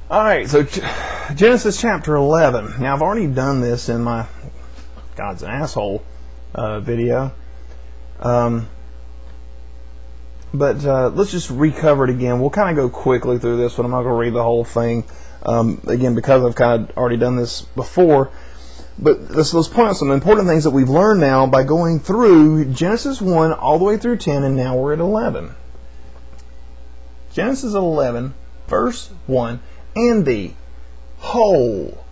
Alright, so Genesis chapter 11. Now, I've already done this in my God's an Asshole video. But let's just recover it again. We'll kind of go quickly through this one. I'm not going to read the whole thing. Again, because I've kind of already done this before. But let's point out some important things that we've learned now by going through Genesis 1 all the way through 10, and now we're at 11. Genesis 11, verse 1. And the whole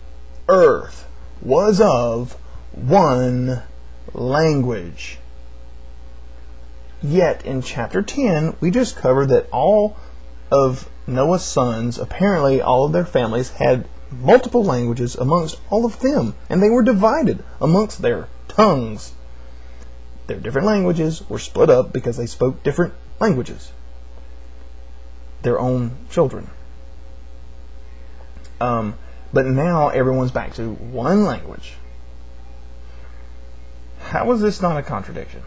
earth was of one language. Yet in chapter 10, we just covered that all of Noah's sons, apparently all of their families, had multiple languages amongst all of them, and they were divided amongst their tongues. Their different languages were split up because they spoke different languages. Their own children. But now everyone's back to one language. How is this not a contradiction?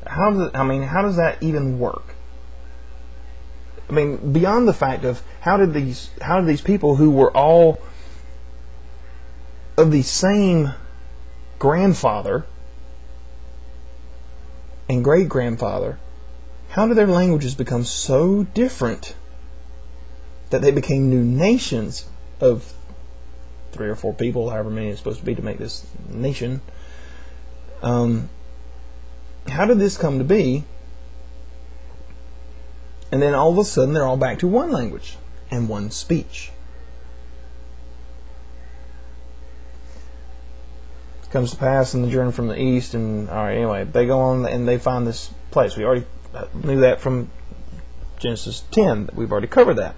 How does that even work? I mean, beyond the fact of how did these people who were all of the same grandfather and great grandfather, how did their languages become so different that they became new nations of 3 or 4 people, however many it's supposed to be to make this nation? How did this come to be? And then all of a sudden they're all back to one language and one speech. It comes to pass in the journey from the east, and alright, anyway, they go on and they find this place. We already knew that from Genesis 10. We've already covered that.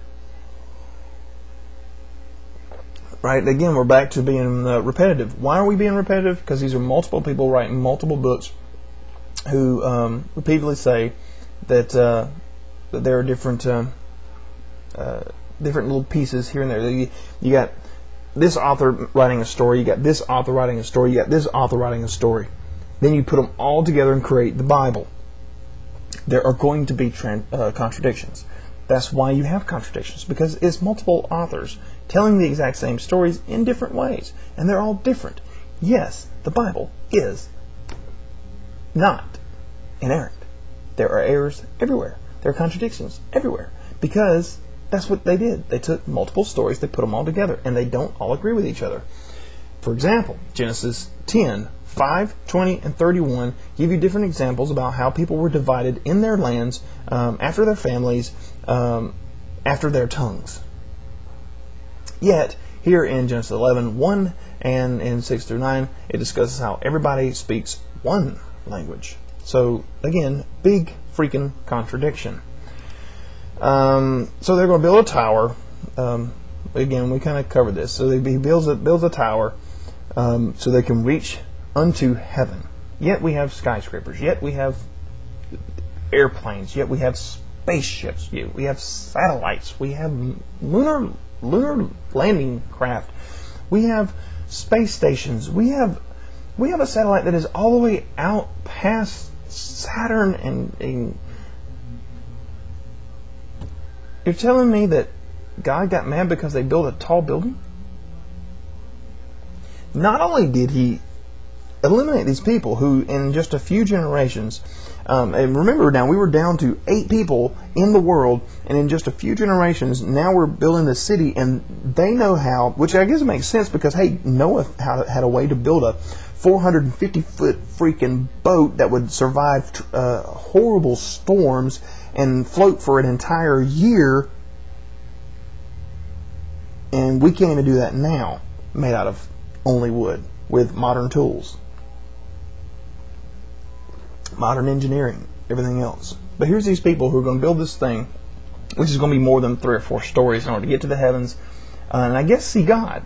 Right, again, we're back to being repetitive. Why are we being repetitive? Because these are multiple people writing multiple books who repeatedly say that there are different little pieces here and there. You got this author writing a story, you got this author writing a story, you got this author writing a story. Then you put them all together and create the Bible. There are going to be contradictions. That's why you have contradictions, because it's multiple authors telling the exact same stories in different ways, and they're all different. Yes, the Bible is not inerrant. There are errors everywhere. There are contradictions everywhere, because that's what they did. They took multiple stories, they put them all together, and they don't all agree with each other. For example, Genesis 10, 5, 20, and 31 give you different examples about how people were divided in their lands, after their families, after their tongues. Yet, here in Genesis 11, 1 and in 6 through 9, it discusses how everybody speaks one language. So, again, big freaking contradiction. So they're going to build a tower. Again, we kind of covered this. So he builds a tower so they can reach unto heaven. Yet we have skyscrapers. Yet we have airplanes. Yet we have spaceships. Yet we have satellites. We have lunar landing craft. We have space stations. We have a satellite that is all the way out past Saturn, and you're telling me that God got mad because they built a tall building? Not only did he eliminate these people who, in just a few generations, and remember now, we were down to 8 people in the world, and in just a few generations, now we're building this city, and they know how, which I guess makes sense because, hey, Noah had a way to build a 450-foot freaking boat that would survive horrible storms and float for an entire year, and we can't even do that now, made out of only wood, with modern tools. Modern engineering, everything else. But here's these people who are going to build this thing, which is going to be more than 3 or 4 stories in order to get to the heavens, and I guess see God.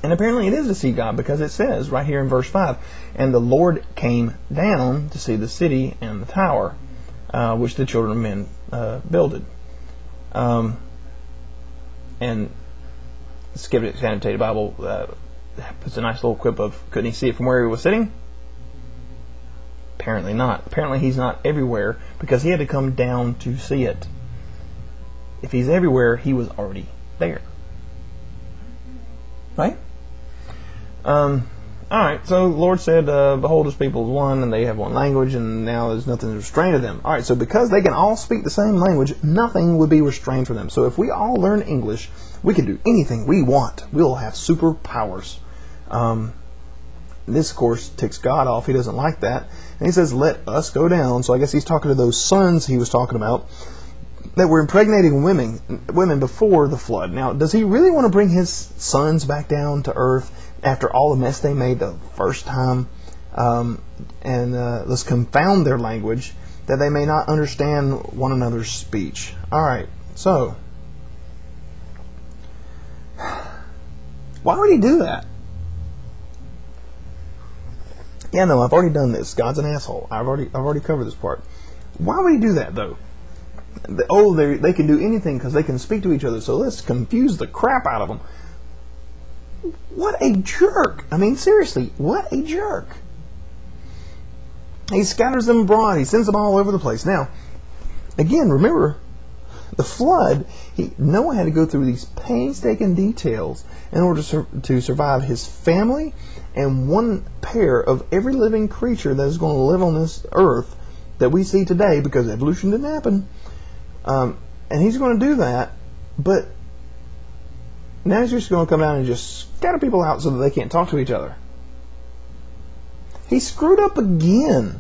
And apparently it is to see God, because it says right here in verse 5, and the Lord came down to see the city and the tower, which the children of men builded. And Skipper's Annotated Bible puts a nice little quip of, couldn't he see it from where he was sitting? Apparently not. Apparently he's not everywhere, because he had to come down to see it. If he's everywhere, he was already there. Right? Alright, so the Lord said, behold, his people is one, and they have one language, and now there's nothing to restrain them. Alright, so because they can all speak the same language, nothing would be restrained from them. So if we all learn English, we can do anything we want. We'll have superpowers. This, of course, ticks God off. He doesn't like that. And he says, let us go down. So I guess he's talking to those sons he was talking about that were impregnating women before the flood. Now, does he really want to bring his sons back down to earth after all the mess they made the first time? And let's confound their language that they may not understand one another's speech. All right, so why would he do that? Yeah, no, I've already done this. God's an asshole. I've already covered this part. Why would he do that, though? Oh, they can do anything because they can speak to each other, so let's confuse the crap out of them. What a jerk. I mean, seriously, what a jerk. He scatters them abroad. He sends them all over the place. Now, again, remember, the flood, Noah had to go through these painstaking details in order to survive his family and one pair of every living creature that is going to live on this earth that we see today, because evolution didn't happen. And he's going to do that, but now he's just going to come down and just scatter people out so that they can't talk to each other. He screwed up again.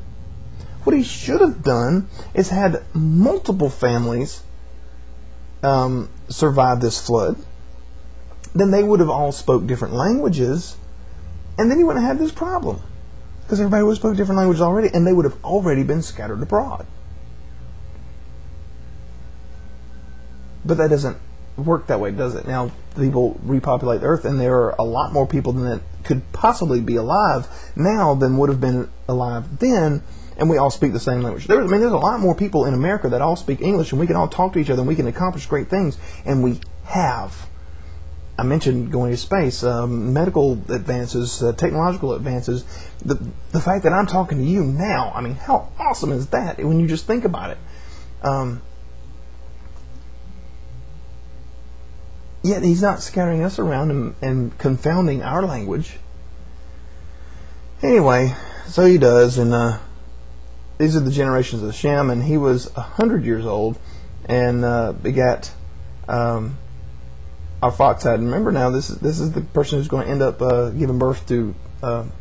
What he should have done is had multiple families survive this flood. Then they would have all spoke different languages, and then he wouldn't have had this problem, because everybody would have spoke different languages already, and they would have already been scattered abroad. But that doesn't work that way, does it? Now, people repopulate the earth, and there are a lot more people than that could possibly be alive now than would have been alive then, and we all speak the same language. There's a lot more people in America that all speak English, and we can all talk to each other, and we can accomplish great things, and we have. I mentioned going to space, medical advances, technological advances. The fact that I'm talking to you now, I mean, how awesome is that when you just think about it? Yet he's not scattering us around and confounding our language. Anyway, so he does, and these are the generations of Shem, and he was 100 years old and begat Arphaxad. And remember now, this is the person who's going to end up giving birth to, or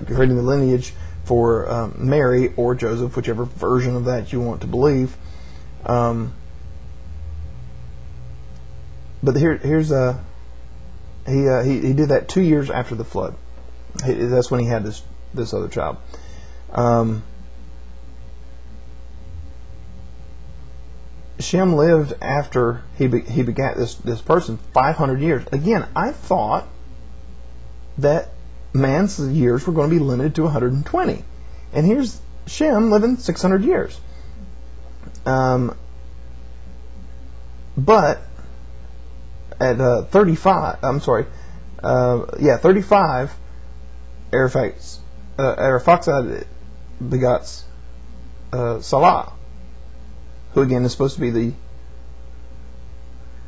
creating the lineage for Mary or Joseph, whichever version of that you want to believe. But here's he did that 2 years after the flood. That's when he had this other child. Shem lived after he begat this person 500 years. Again, I thought that man's years were going to be limited to 120, and here's Shem living 600 years. But at 35, 35, Arphaxad begots Salah, who again is supposed to be the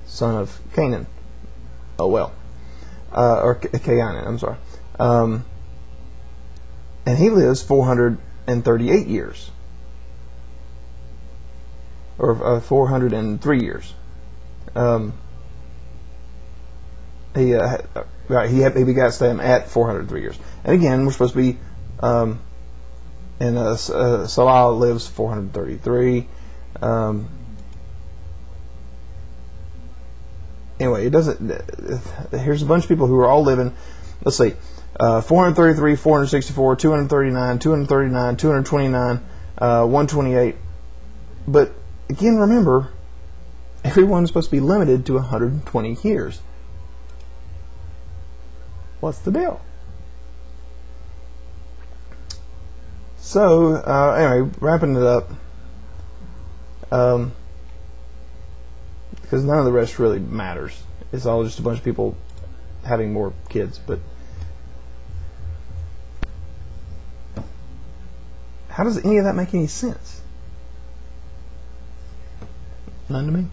son of Canaan. Oh well, or Canaan. I'm sorry. And he lives 438 years, or 403 years. He begat Sam at 403 years. And again, we're supposed to be, and Salah lives 433. Anyway, it doesn't. Here's a bunch of people who are all living. Let's see, 433, 464, 239, 239, 229, 128. But again, remember, everyone's supposed to be limited to 120 years. What's the deal? So, anyway, wrapping it up, because none of the rest really matters. It's all just a bunch of people having more kids. But how does any of that make any sense? None to me.